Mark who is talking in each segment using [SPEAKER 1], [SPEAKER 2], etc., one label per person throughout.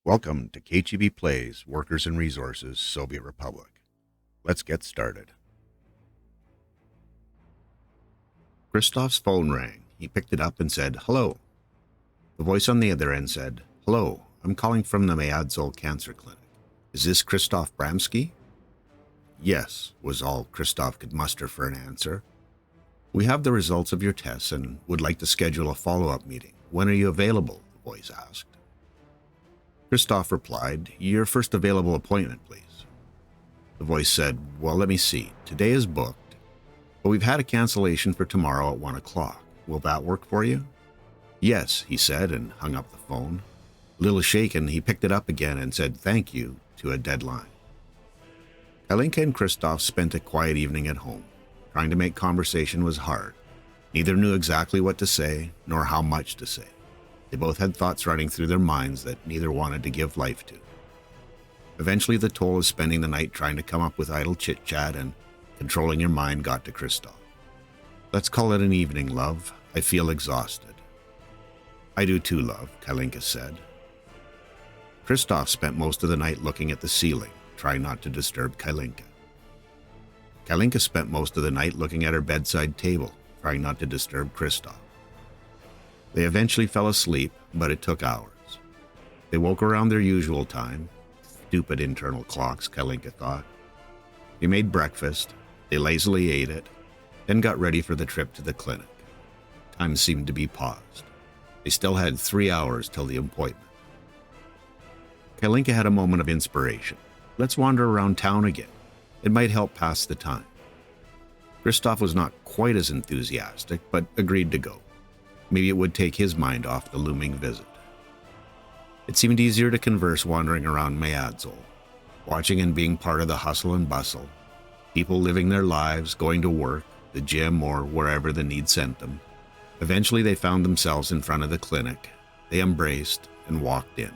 [SPEAKER 1] Welcome to kcheebplays, Workers and Resources, Soviet Republic. Let's get started. Christoph's phone rang. He picked it up and said, "Hello." The voice on the other end said, "Hello, I'm calling from the Mayadzol Cancer Clinic. Is this Christoph Bramsky?" "Yes," was all Christoph could muster for an answer. "We have the results of your tests and would like to schedule a follow-up meeting. When are you available?" the voice asked. Christoph replied, "Your first available appointment, please." The voice said, "Well, let me see. Today is booked, but we've had a cancellation for tomorrow at 1 o'clock. Will that work for you?" "Yes," he said, and hung up the phone. A little shaken, he picked it up again and said thank you to a deadline. Kalinka and Christoph spent a quiet evening at home. Trying to make conversation was hard. Neither knew exactly what to say, nor how much to say. They both had thoughts running through their minds that neither wanted to give life to. Eventually, the toll of spending the night trying to come up with idle chit-chat and controlling your mind got to Christoph. "Let's call it an evening, love. I feel exhausted." "I do too, love," Kalinka said. Christoph spent most of the night looking at the ceiling, trying not to disturb Kalinka. Kalinka spent most of the night looking at her bedside table, trying not to disturb Christoph. They eventually fell asleep, but it took hours. They woke around their usual time. Stupid internal clocks, Kalinka thought. They made breakfast, they lazily ate it, then got ready for the trip to the clinic. Time seemed to be paused. They still had 3 hours till the appointment. Kalinka had a moment of inspiration. "Let's wander around town again. It might help pass the time." Christoph was not quite as enthusiastic, but agreed to go. Maybe it would take his mind off the looming visit. It seemed easier to converse wandering around Mayadzol, watching and being part of the hustle and bustle, people living their lives, going to work, the gym, or wherever the need sent them. Eventually they found themselves in front of the clinic. They embraced and walked in.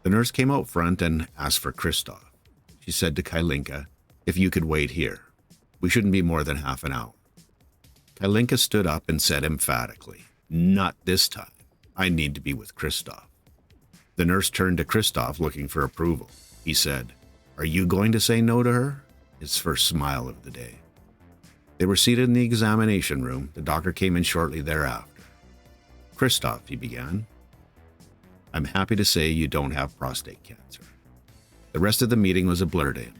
[SPEAKER 1] The nurse came out front and asked for Christoph. She said to Kalinka, "If you could wait here. We shouldn't be more than half an hour." Kalinka stood up and said emphatically, "Not this time. I need to be with Christoph." The nurse turned to Christoph looking for approval. He said, "Are you going to say no to her?" His first smile of the day. They were seated in the examination room. The doctor came in shortly thereafter. "Christoph," he began, "I'm happy to say you don't have prostate cancer." The rest of the meeting was a blur to him.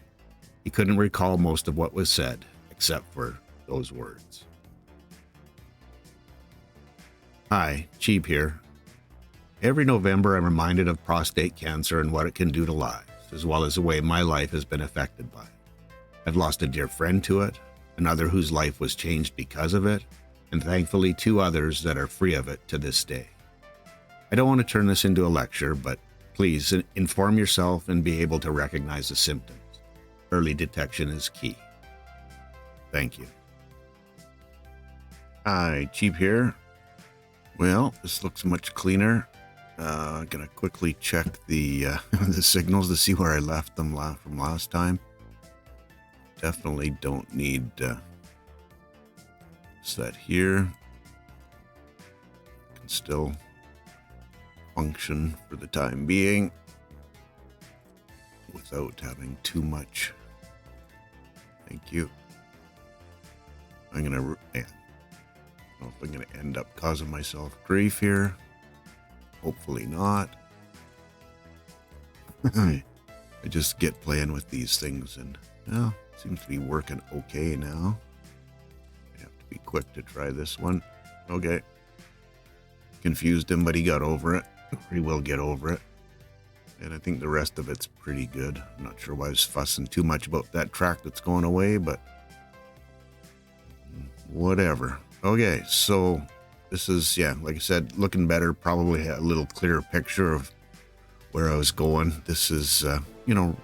[SPEAKER 1] He couldn't recall most of what was said, except for those words. "Hi, Cheeb here. Every November I'm reminded of prostate cancer and what it can do to lives, as well as the way my life has been affected by it. I've lost a dear friend to it, another whose life was changed because of it, and thankfully 2 others that are free of it to this day. I don't want to turn this into a lecture, but please inform yourself and be able to recognize the symptoms. Early detection is key. Thank you." "Hi, Cheeb here. Well, this looks much cleaner. Gonna quickly check the the signals to see where I left them from last time. Definitely don't need set here. Can still function for the time being without having too much. Thank you. I'm gonna. Yeah. I don't know if I'm going to end up causing myself grief here. Hopefully not. I just get playing with these things and, well, it seems to be working okay now. I have to be quick to try this one. Okay. Confused him, but he got over it. Or he will get over it. And I think the rest of it's pretty good. I'm not sure why I was fussing too much about that track that's going away, but whatever. Okay, so this is, yeah, like I said, looking better. Probably a little clearer picture of where I was going. This is,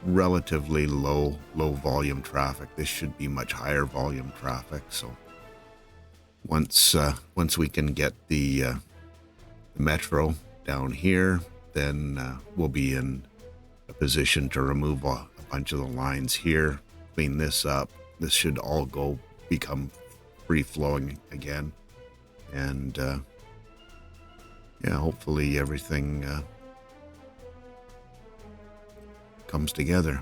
[SPEAKER 1] relatively low volume traffic. This should be much higher volume traffic. So once we can get the metro down here, then we'll be in a position to remove a bunch of the lines here, clean this up. This should all become free-flowing again, and hopefully everything comes together.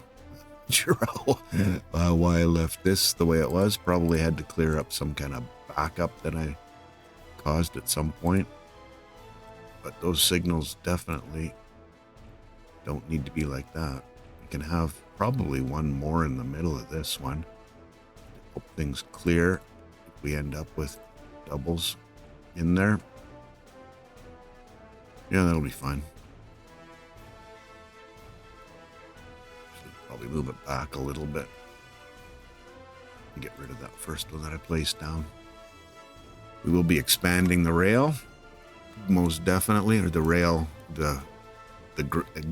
[SPEAKER 1] Not sure why I left this the way it was. Probably had to clear up some kind of backup that I caused at some point. But those signals definitely don't need to be like that. I can have probably one more in the middle of this one. Hope things clear if we end up with doubles in there. Yeah, that'll be fine. Probably move it back a little bit. Get rid of that first one that I placed down. We will be expanding the rail, most definitely, or the rail, the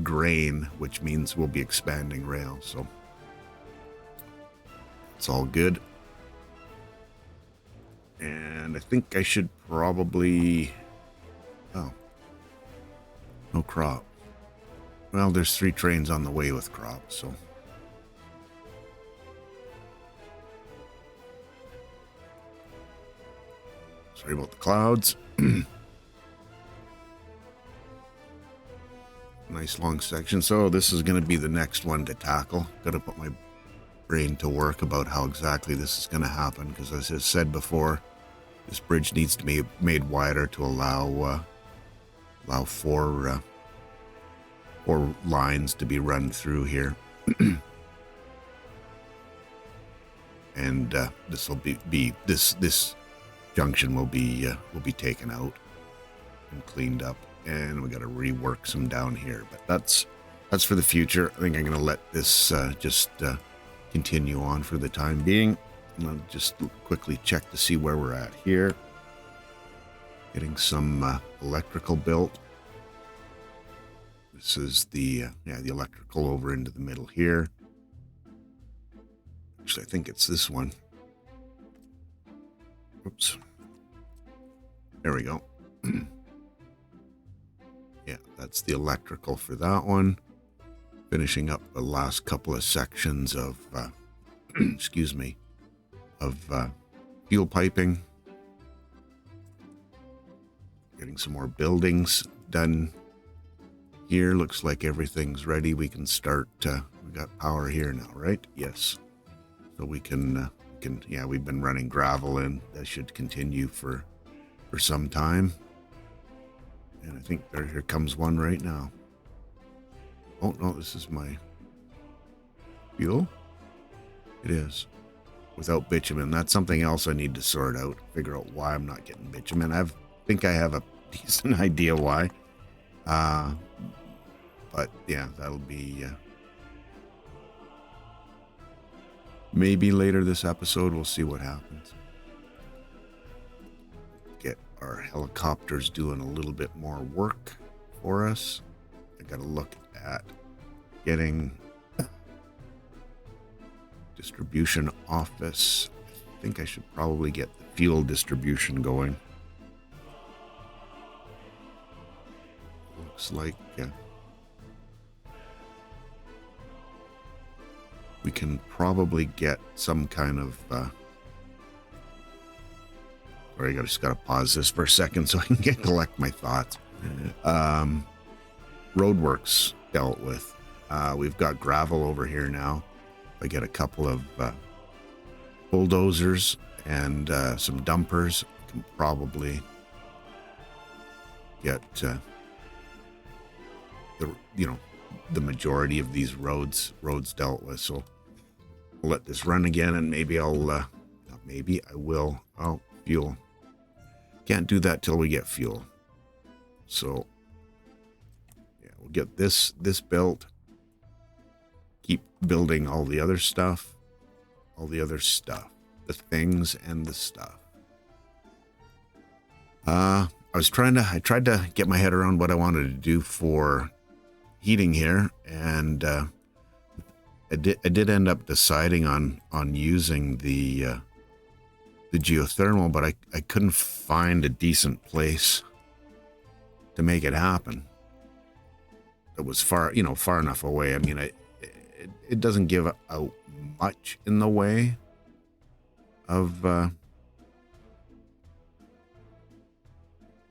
[SPEAKER 1] grain, which means we'll be expanding rail. So it's all good. And I think I should probably, oh, no crop. Well, there's 3 trains on the way with crops, so. Sorry about the clouds. Nice long section. So this is going to be the next one to tackle. Got to put my brain to work about how exactly this is going to happen, because as I said before, this bridge needs to be made wider to allow four lines to be run through here. And this will be this junction will be taken out and cleaned up, and we got to rework some down here. But that's for the future. I think I'm going to let this just continue on for the time being. I'll just quickly check to see where we're at here. Getting some electrical built. This is the electrical over into the middle here. Actually, I think it's this one. Oops. There we go. Yeah, that's the electrical for that one. Finishing up the last couple of sections of, excuse me, of fuel piping. Getting some more buildings done here. Looks like everything's ready. We can start. We got power here now, right? Yes. So we can. Yeah, we've been running gravel in. That should continue for some time. And I think here comes one right now. Oh no, this is my fuel. It is. Without bitumen. That's something else I need to sort out. Figure out why I'm not getting bitumen. I think I have a decent idea why. But yeah, that'll be maybe later this episode. We'll see what happens. Get our helicopters doing a little bit more work for us. I got to look at getting distribution office. I think I should probably get the fuel distribution going. Looks like we can probably get some kind of sorry, I just gotta pause this for a second so I can collect my thoughts. Roadworks dealt with. We've got gravel over here now. I get a couple of bulldozers and some dumpers. I can probably get the majority of these roads dealt with. So I'll let this run again, and maybe I will. Oh, fuel. Can't do that till we get fuel. So yeah, we'll get this built. Keep building all the other stuff. The things and the stuff. I tried to get my head around what I wanted to do for heating here, and I did end up deciding on using the geothermal, but I couldn't find a decent place to make it happen. It was far enough away. I mean, it doesn't give out much in the way of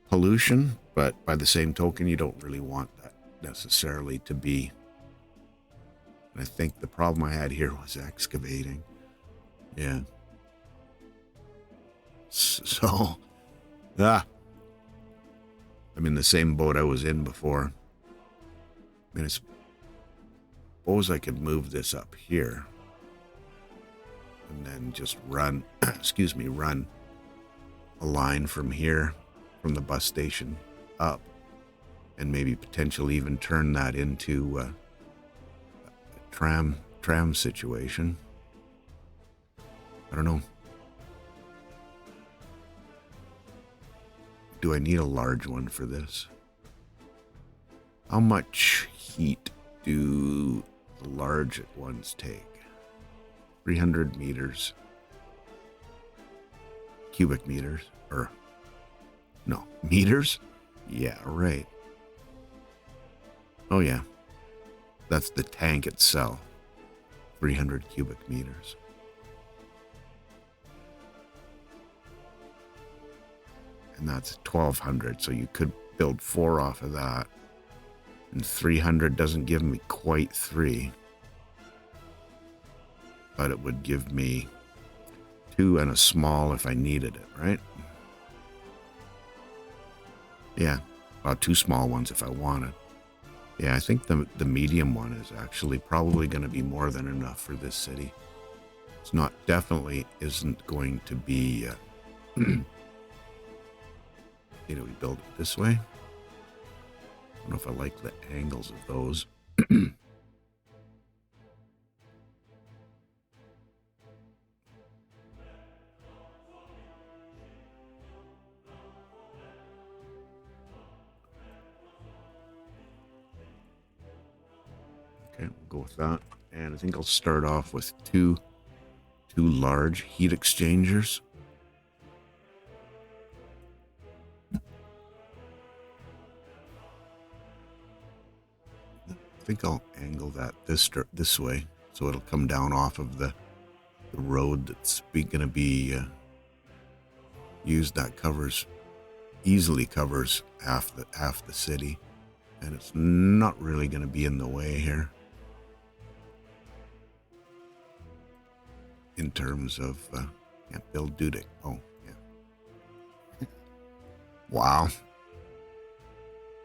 [SPEAKER 1] pollution, but by the same token, you don't really want that necessarily to be And I think the problem I had here was excavating. Yeah. So, I'm in the same boat I was in before. I mean, I suppose I could move this up here and then just run, run a line from here, from the bus station up, and maybe potentially even turn that into a tram situation. I don't know. Do I need a large one for this? How much heat do the large ones take? 300 meters. Cubic meters. Or, no, meters? Yeah, right. Oh, yeah. That's the tank itself. 300 cubic meters. And that's 1,200, so you could build 4 off of that. And 300 doesn't give me quite 3. But it would give me 2 and a small if I needed it, right? Yeah, about 2 small ones if I wanted. Yeah, I think the medium one is actually probably going to be more than enough for this city. It's not, definitely isn't going to be... do we build it this way? I don't know if I like the angles of those. Okay, we'll go with that. And I think I'll start off with two large heat exchangers. I think I'll angle that this way, so it'll come down off of the road that's going to be used. That easily covers half the city, and it's not really going to be in the way here in terms of build Dudek. Oh yeah. Wow.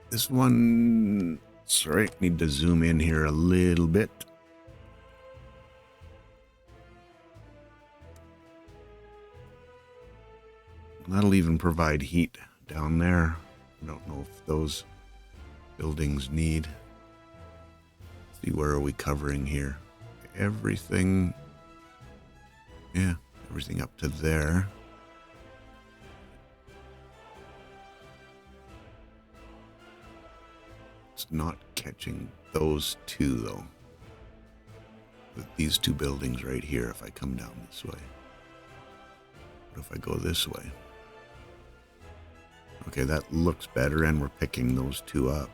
[SPEAKER 1] This one, sorry, need to zoom in here a little bit. That'll even provide heat down there. I don't know if those buildings need. Let's see, where are we covering here? Everything. Yeah, everything up to there. It's not catching those two, though. With these 2 buildings right here, if I come down this way. What if I go this way? Okay, that looks better, and we're picking those 2 up.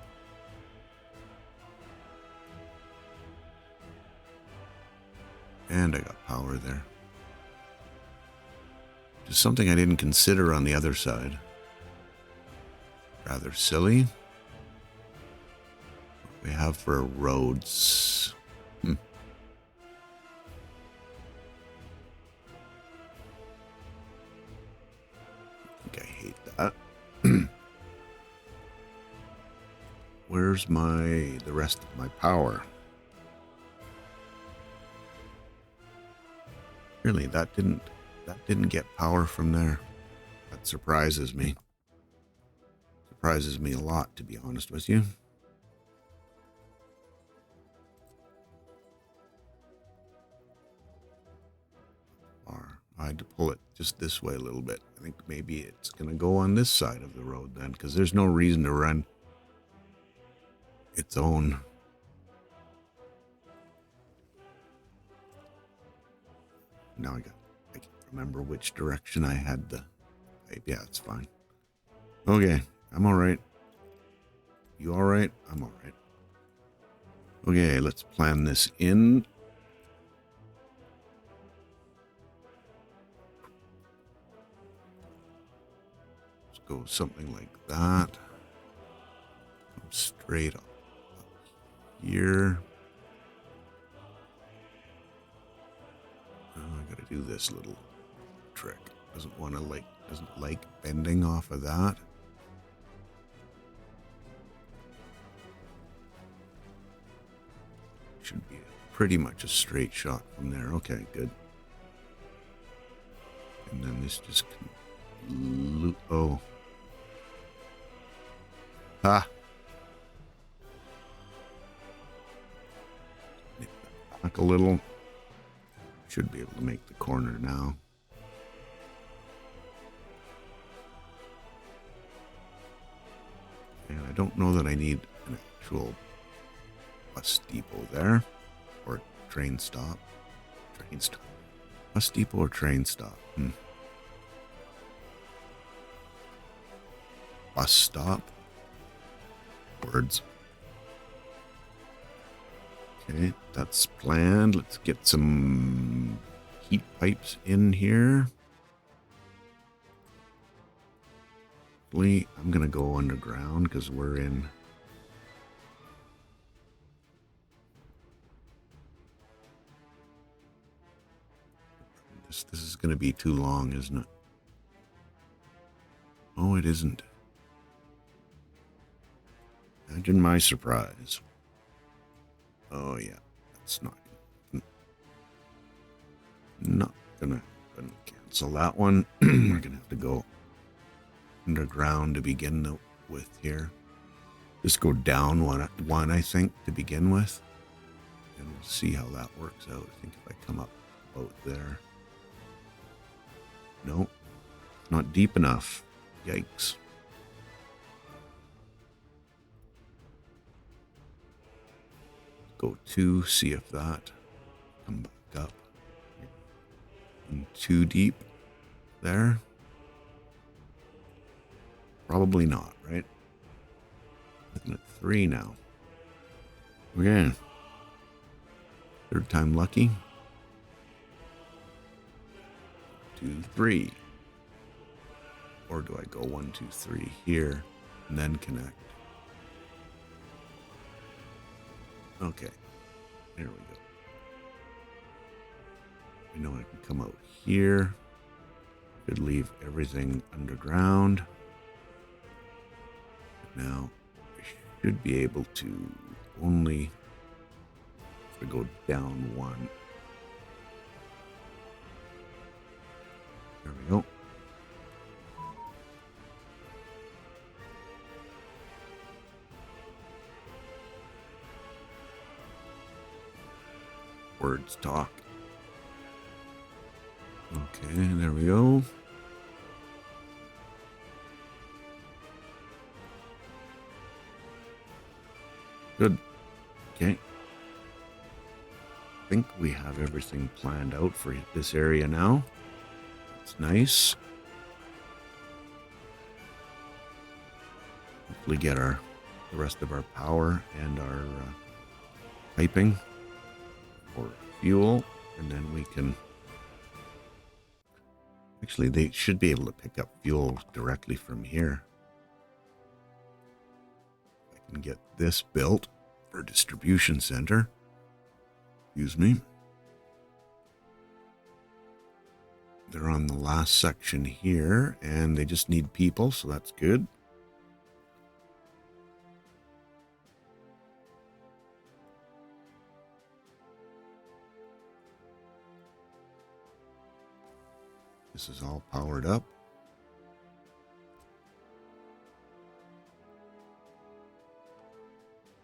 [SPEAKER 1] And I got power there. Just something I didn't consider on the other side. Rather silly. What we have for roads. I think I hate that. Where's the rest of my power? Really, that didn't get power from there. That surprises me. Surprises me a lot, to be honest with you. I had to pull it just this way a little bit. I think maybe it's going to go on this side of the road then, because there's no reason to run its own. Now I can't remember which direction I had the pipe. Yeah, it's fine. Okay, I'm all right. You all right? I'm all right. Okay, let's plan this in. Let's go something like that. Come straight up here. do this little trick. Doesn't like bending off of that. Should be pretty much a straight shot from there. Okay, good. And then this just can loop. Oh. Ha! Back a little. Should be able to make the corner now. And I don't know that I need an actual bus depot there, or train stop. Train stop. Bus depot or train stop? Bus stop. Words. Okay, that's planned. Let's get some heat pipes in here. I'm going to go underground because we're in... This is going to be too long, isn't it? Oh, it isn't. Imagine my surprise. Oh, yeah. That's not gonna cancel that one. We're going to have to go underground to begin with here. Just go down one, I think, to begin with. And we'll see how that works out. I think if I come up about there. Nope. Not deep enough. Yikes. Go 2, see if that come back up. And too deep there. Probably not, right? Looking at 3 now. Okay. Third time lucky. 2, 3. Or do I go 1, 2, 3 here and then connect? Okay. There we go. I know I can come out here. Could leave everything underground. Now, I should be able to only go down 1. There we go. Words talk. Okay, there we go. Good. Okay. I think we have everything planned out for this area now. It's nice. Hopefully get the rest of our power and our piping for fuel, and then we can... Actually, they should be able to pick up fuel directly from here. I can get this built for a distribution center. Excuse me. They're on the last section here, and they just need people, so that's good. This is all powered up.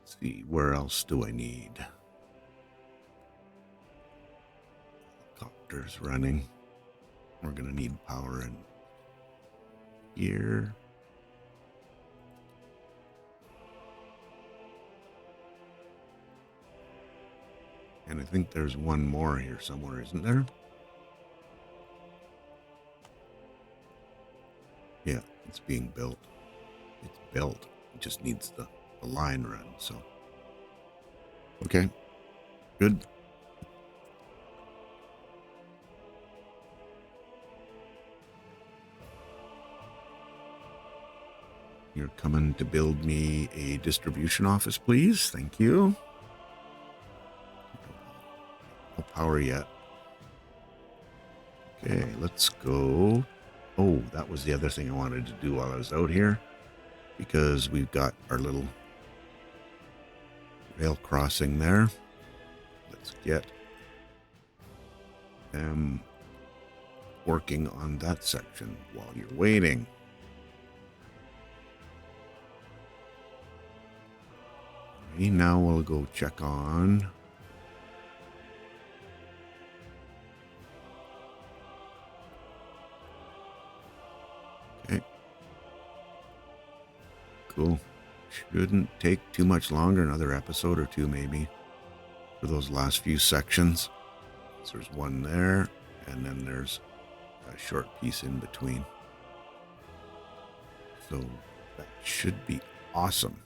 [SPEAKER 1] Let's see, where else do I need? Helicopters running. We're going to need power in here. And I think there's one more here somewhere, isn't there? Yeah, it's being built. It's built. It just needs the line run, so. Okay, good. You're coming to build me a distribution office, please. Thank you. No power yet. Okay, let's go. Oh, that was the other thing I wanted to do while I was out here, because we've got our little rail crossing there. Let's get them working on that section while you're waiting. Okay, now we'll go check on cool. Shouldn't take too much longer, another episode or two maybe, for those last few sections. So there's one there, and then there's a short piece in between. So that should be awesome.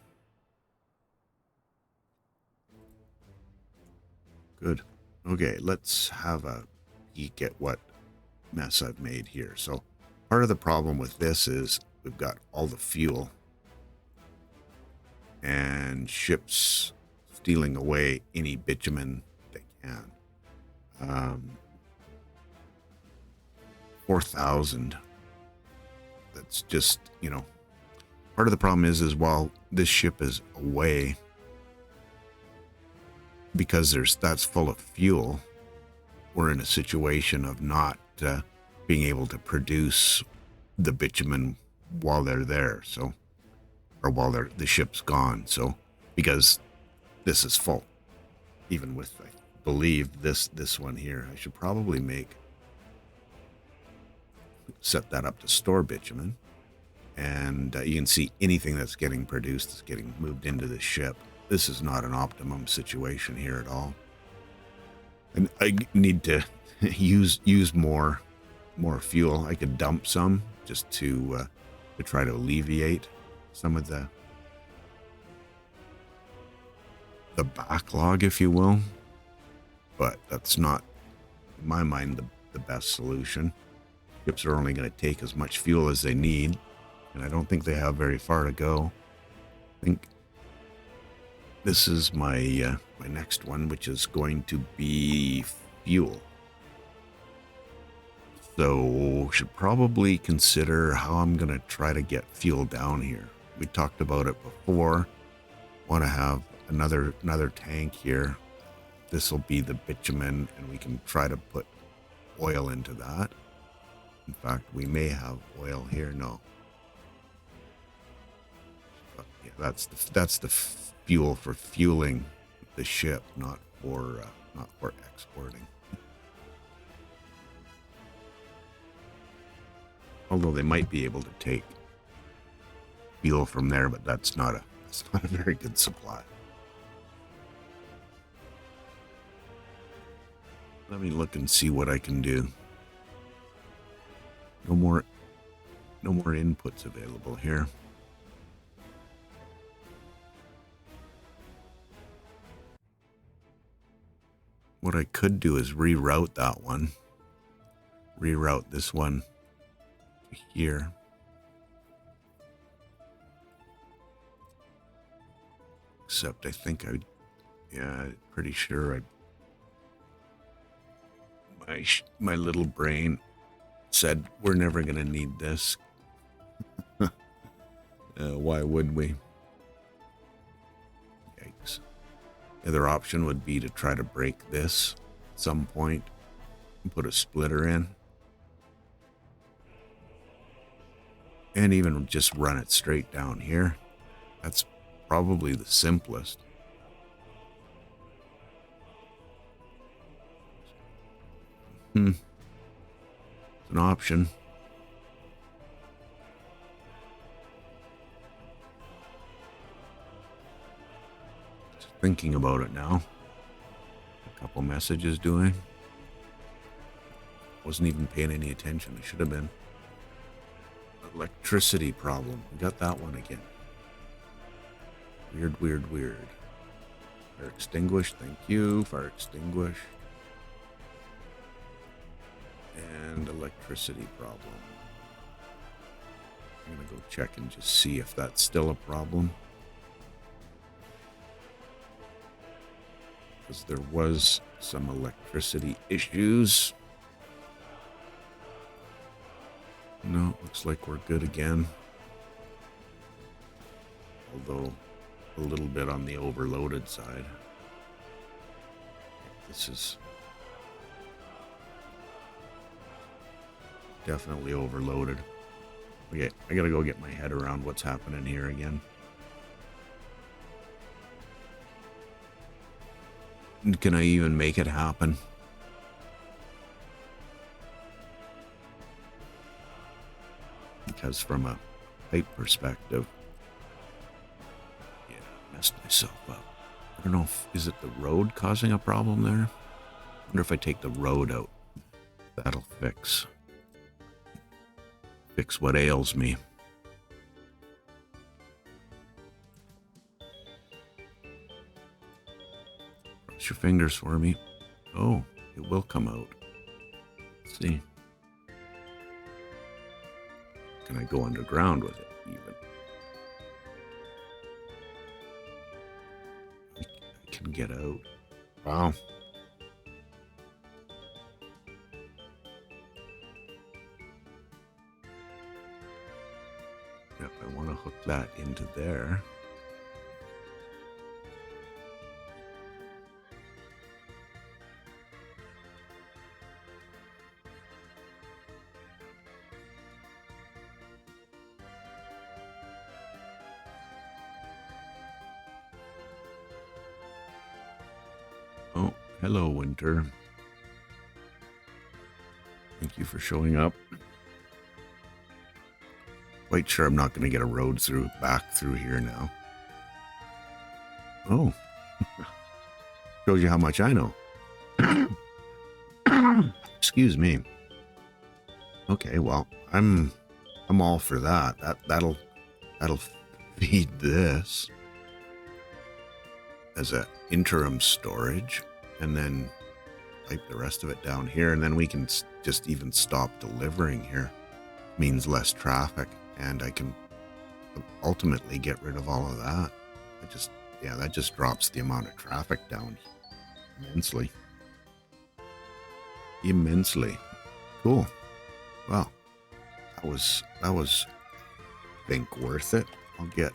[SPEAKER 1] Good. Okay, let's have a peek at what mess I've made here. So part of the problem with this is we've got all the fuel and ships stealing away any bitumen they can. 4,000. That's just, part of the problem is while this ship is away, because that's full of fuel, we're in a situation of not being able to produce the bitumen while they're there. So, or while the ship's gone. So, because this is full, even with, I believe, this one here, I should probably set that up to store bitumen, and you can see anything that's getting produced is getting moved into the ship. This is not an optimum situation here at all, and I need to use more fuel. I could dump some just to try to alleviate some of the backlog, if you will, but that's not, in my mind, the best solution. Ships are only going to take as much fuel as they need, and I don't think they have very far to go. I think this is my my next one, which is going to be fuel. So should probably consider how I'm going to try to get fuel down here. We talked about it before. Want to have another tank here. This will be the bitumen, and we can try to put oil into that. In fact, we may have oil here. No. But yeah, that's the fuel for fueling the ship, not for exporting. Although they might be able to take fuel from there, but that's not a very good supply. Let me look and see what I can do. No more inputs available here. What I could do is reroute that one. Reroute this one to here. Except I think pretty sure my little brain said we're never going to need this. Why would we? Yikes. The other option would be to try to break this at some point and put a splitter in. And even just run it straight down here. That's probably the simplest. It's an option. Just thinking about it now. A couple messages doing. Wasn't even paying any attention. I should have been. Electricity problem. We got that one again. Weird. Fire extinguish. Thank you. Fire extinguish. And electricity problem. I'm going to go check and just see if that's still a problem. Because there was some electricity issues. No, looks like we're good again. Although a little bit on the overloaded side. This is definitely overloaded. Okay, I gotta go get my head around what's happening here again. Can I even make it happen? Because from a height perspective, yeah, I messed myself up. I don't know if, is it the road causing a problem there? I wonder if I take the road out, that'll fix what ails me. Cross your fingers for me. Oh, it will come out. Let's see. Can I go underground with it even? I can get out. Wow. Yep, I want to hook that into there. Oh, hello, Winter. Thank you for showing up. Quite sure I'm not going to get a road back through here now. Oh, shows you how much I know. Excuse me. Okay, well, I'm all for that. That'll feed this as a interim storage, and then pipe the rest of it down here, and then we can just even stop delivering here. Means less traffic, and I can ultimately get rid of all of that. That just drops the amount of traffic down immensely. Cool. Well, that was I think worth it. I'll get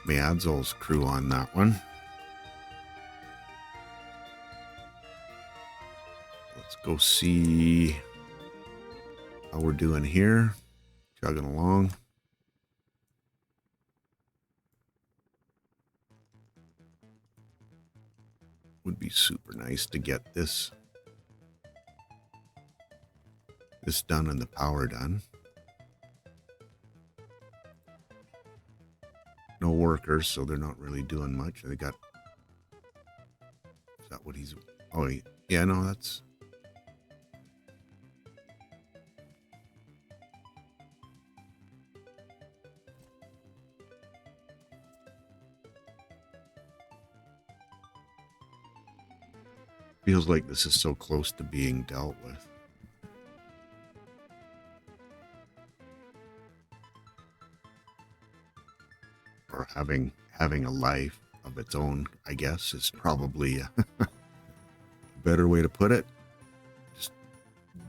[SPEAKER 1] Miadzol's crew on that one. Let's go see how we're doing here. Chugging along. Would be super nice to get this done and the power done. No workers, so they're not really doing much. They got... Is that what he's... Oh, yeah, no, that's... Feels like this is so close to being dealt with. Or having a life of its own, I guess, is probably a better way to put it. Just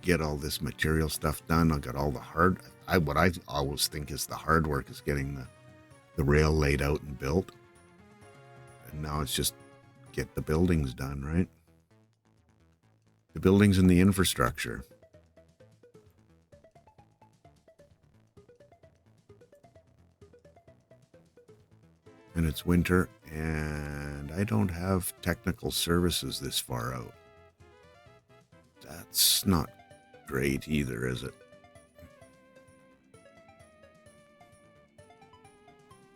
[SPEAKER 1] get all this material stuff done. I got all the what I always think is the hard work is getting the rail laid out and built. And now it's just get the buildings done, right? The buildings and the infrastructure. And it's winter, and I don't have technical services this far out. That's not great either, is it?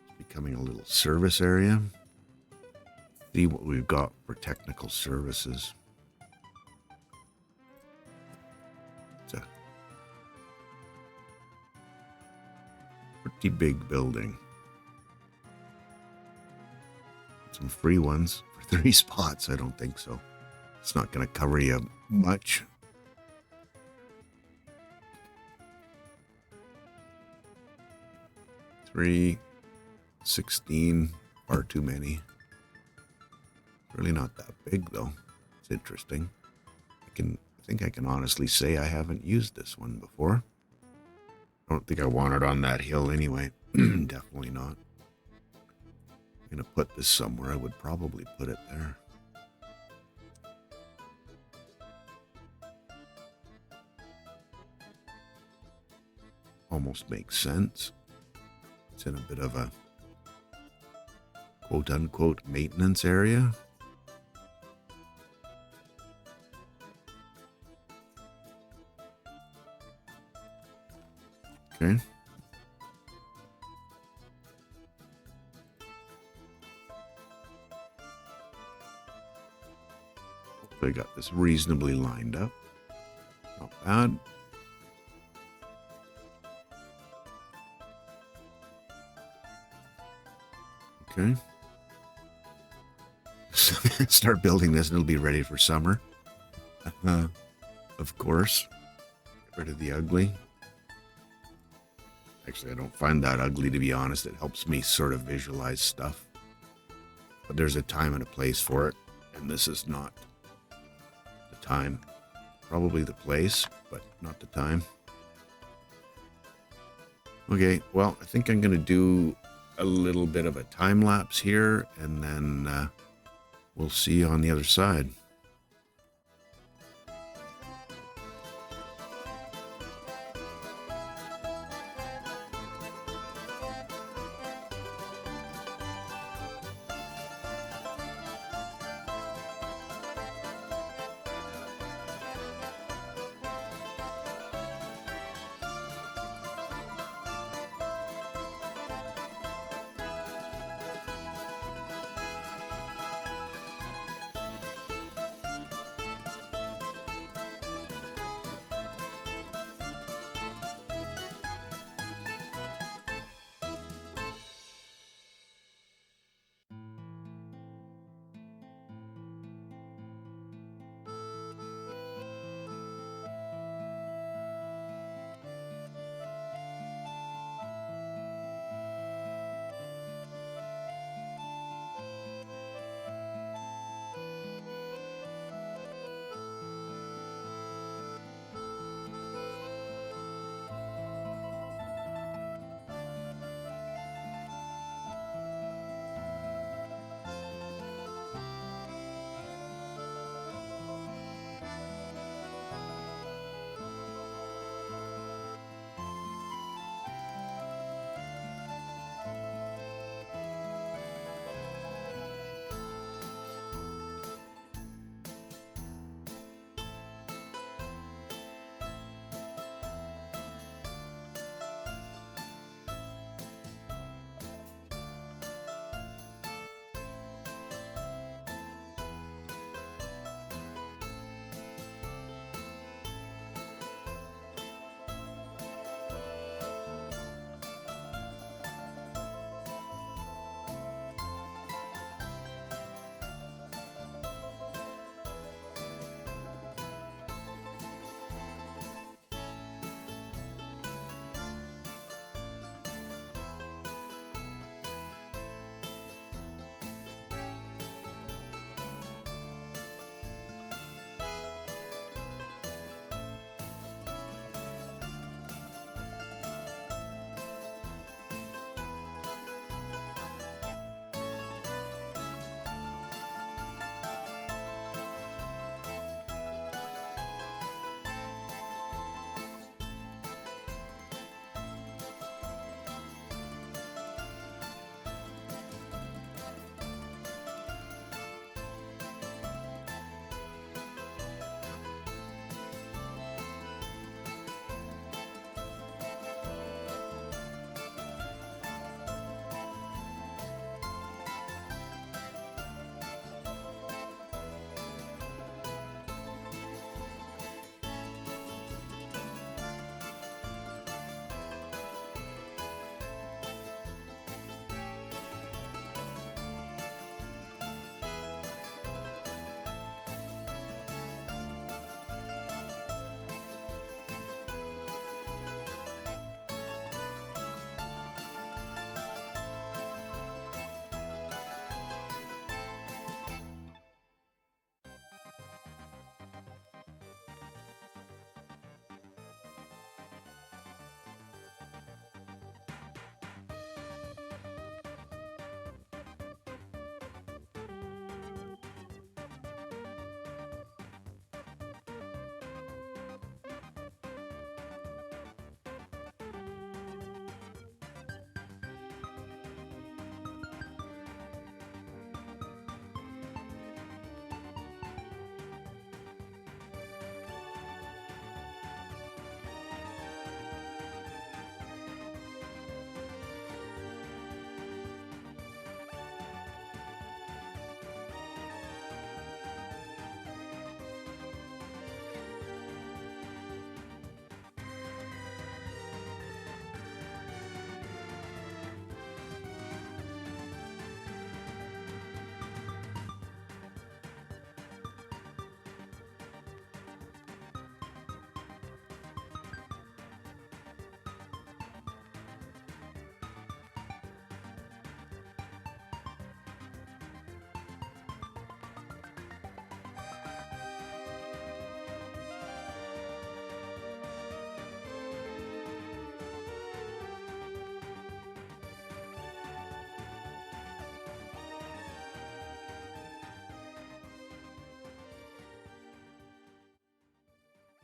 [SPEAKER 1] It's becoming a little service area. See what we've got for technical services. It's a pretty big building. Some free ones for 3 spots. I don't think so. It's not going to cover you much. $3, $16, far too many. Really not that big though. It's interesting. think I can honestly say I haven't used this one before. I don't think I want it on that hill anyway. Definitely not. I'm going to put this somewhere. I would probably put it there. Almost makes sense. It's in a bit of a quote-unquote maintenance area. Okay. Hopefully I got this reasonably lined up. Not bad. Okay. Start building this and it'll be ready for summer. Of course. Get rid of the ugly. Actually, I don't find that ugly, to be honest. It helps me sort of visualize stuff. But there's a time and a place for it, and this is not the time. Probably the place, but not the time. Okay, well, I think I'm going to do a little bit of a time lapse here, and then we'll see you on the other side.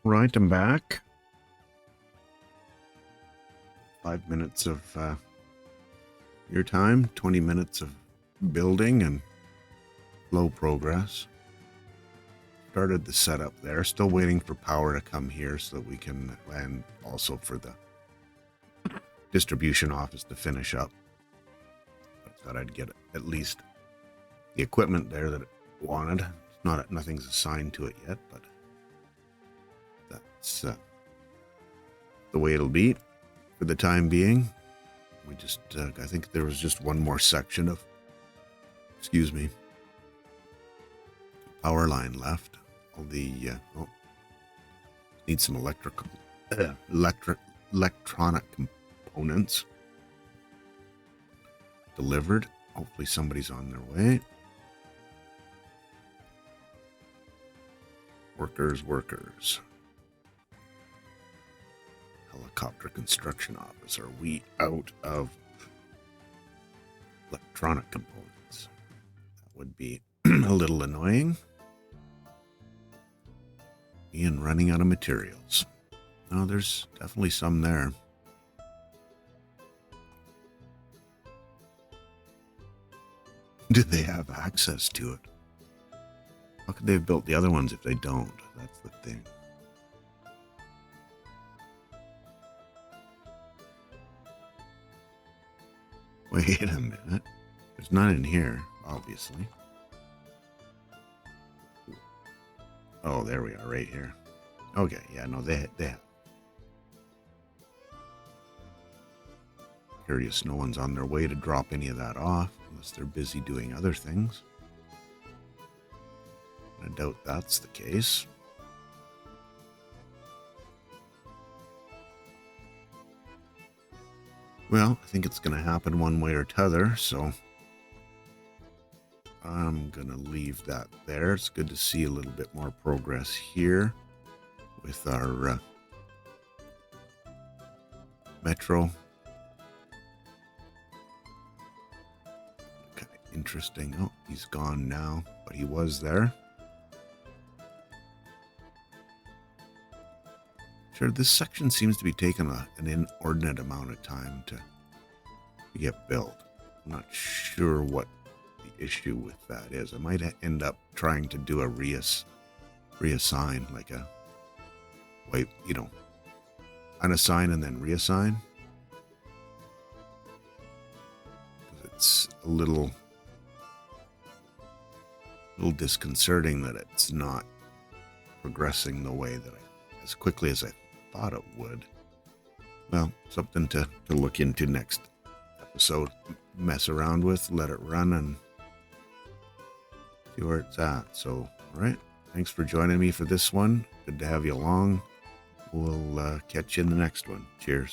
[SPEAKER 1] Right, I'm back. 5 minutes of your time, 20 minutes of building and slow progress. Started the setup there. Still waiting for power to come here so that we can, and also for the distribution office to finish up. I thought I'd get at least the equipment there that it wanted. It's nothing's assigned to it yet, but that's the way it'll be for the time being. We just, I think there was just one more section of, power line left. All the, need some electronic components delivered. Hopefully somebody's on their way. Workers. Helicopter construction office. Are we out of electronic components? That would be a little annoying. And running out of materials. No, there's definitely some there. Do they have access to it? How could they have built the other ones if they don't? That's the thing. Wait a minute. There's none in here, obviously. Oh, there we are, right here. Okay, yeah, no, they have. Curious, no one's on their way to drop any of that off, unless they're busy doing other things. I doubt that's the case. Well, I think it's going to happen one way or t'other, so I'm going to leave that there. It's good to see a little bit more progress here with our metro. Okay, interesting. Oh, he's gone now, but he was there. Sure, this section seems to be taking an inordinate amount of time to get built. I'm not sure what the issue with that is. I might end up trying to do a reassign, like a unassign and then reassign. It's a little disconcerting that it's not progressing the way that as quickly as I thought it would. Well, something to look into next episode. Mess around with, let it run, and see where it's at. So, all right. Thanks for joining me for this one. Good to have you along. We'll catch you in the next one. Cheers.